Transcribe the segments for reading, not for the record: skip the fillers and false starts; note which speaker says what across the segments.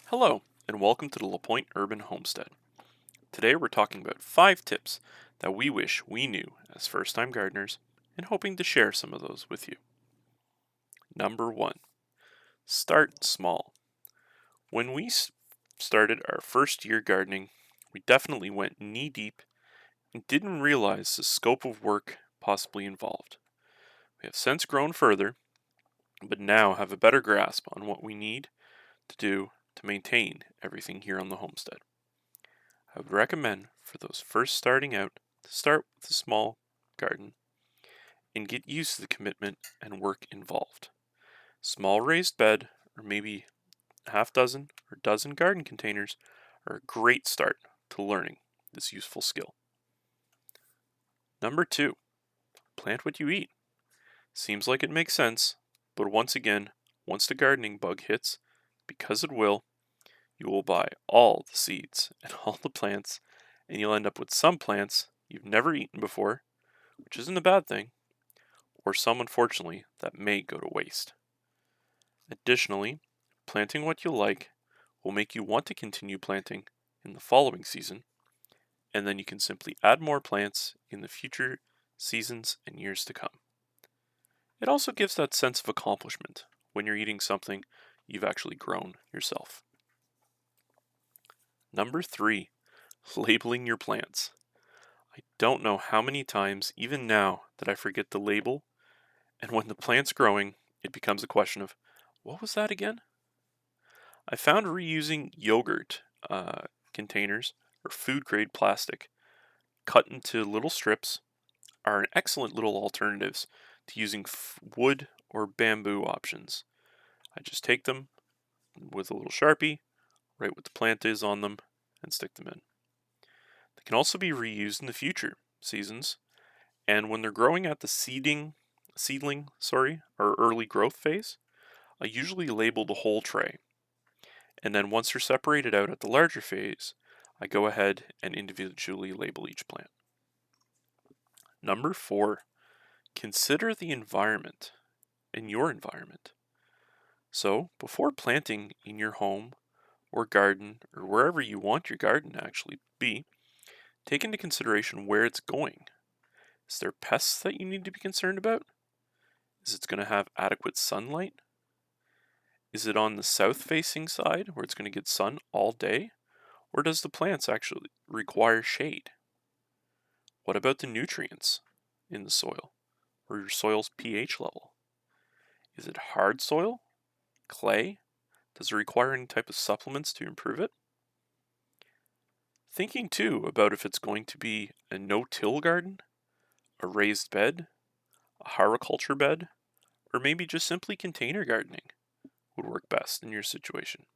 Speaker 1: Hello, and welcome to the LaPointe Urban Homestead. Today we're talking about 5 tips that we wish we knew as first-time gardeners and hoping to share some of those with you. Number 1. Start small. When we started our first year gardening, we definitely went knee-deep and didn't realize the scope of work possibly involved. We have since grown further, but now have a better grasp on what we need to do to maintain everything here on the homestead. I would recommend for those first starting out to start with a small garden and get used to the commitment and work involved. Small raised bed or maybe a half dozen or dozen garden containers are a great start to learning this useful skill. Number 2, plant what you eat. Seems like it makes sense, but once the gardening bug hits, because it will, you will buy all the seeds and all the plants, and you'll end up with some plants you've never eaten before, which isn't a bad thing, or some, unfortunately, that may go to waste. Additionally, planting what you like will make you want to continue planting in the following season, and then you can simply add more plants in the future seasons and years to come. It also gives that sense of accomplishment when you're eating something you've actually grown yourself. Number 3, labeling your plants. I don't know how many times, even now, that I forget the label, and when the plant's growing, it becomes a question of, what was that again? I found reusing yogurt containers or food grade plastic cut into little strips are an excellent little alternatives to using wood or bamboo options. I just take them with a little Sharpie, write what the plant is on them, and stick them in. They can also be reused in the future seasons, and when they're growing at the seedling, or early growth phase, I usually label the whole tray. And then once they're separated out at the larger phase, I go ahead and individually label each plant. Number 4, consider the environment and your environment. So before planting in your home or garden or wherever you want your garden to actually be, take into consideration where it's going. Is there pests that you need to be concerned about? Is it going to have adequate sunlight? Is it on the south facing side where it's going to get sun all day? Or does the plants actually require shade? What about the nutrients in the soil or your soil's pH level? Is it hard soil? Clay? Does it require any type of supplements to improve it? Thinking too about if it's going to be a no-till garden, a raised bed, a horticulture bed, or maybe just simply container gardening would work best in your situation.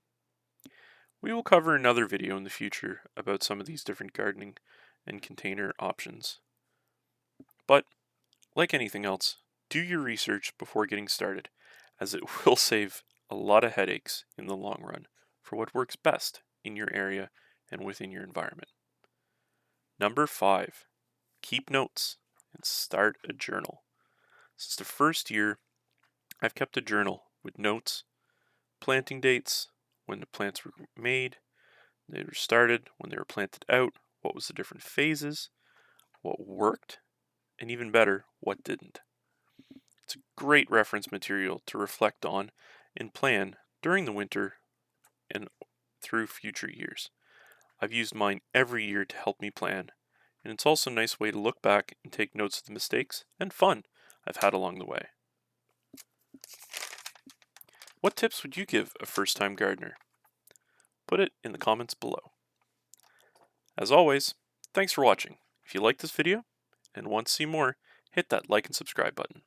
Speaker 1: We will cover another video in the future about some of these different gardening and container options. But, like anything else, do your research before getting started, as it will save a lot of headaches in the long run for what works best in your area and within your environment. Number 5, keep notes and start a journal. Since the first year, I've kept a journal with notes, planting dates, when the plants were made, they were started, when they were planted out, what was the different phases, what worked, and even better, what didn't. It's a great reference material to reflect on and plan during the winter and through future years. I've used mine every year to help me plan, and it's also a nice way to look back and take notes of the mistakes and fun I've had along the way. What tips would you give a first-time gardener? Put it in the comments below. As always, thanks for watching. If you liked this video and want to see more, hit that like and subscribe button.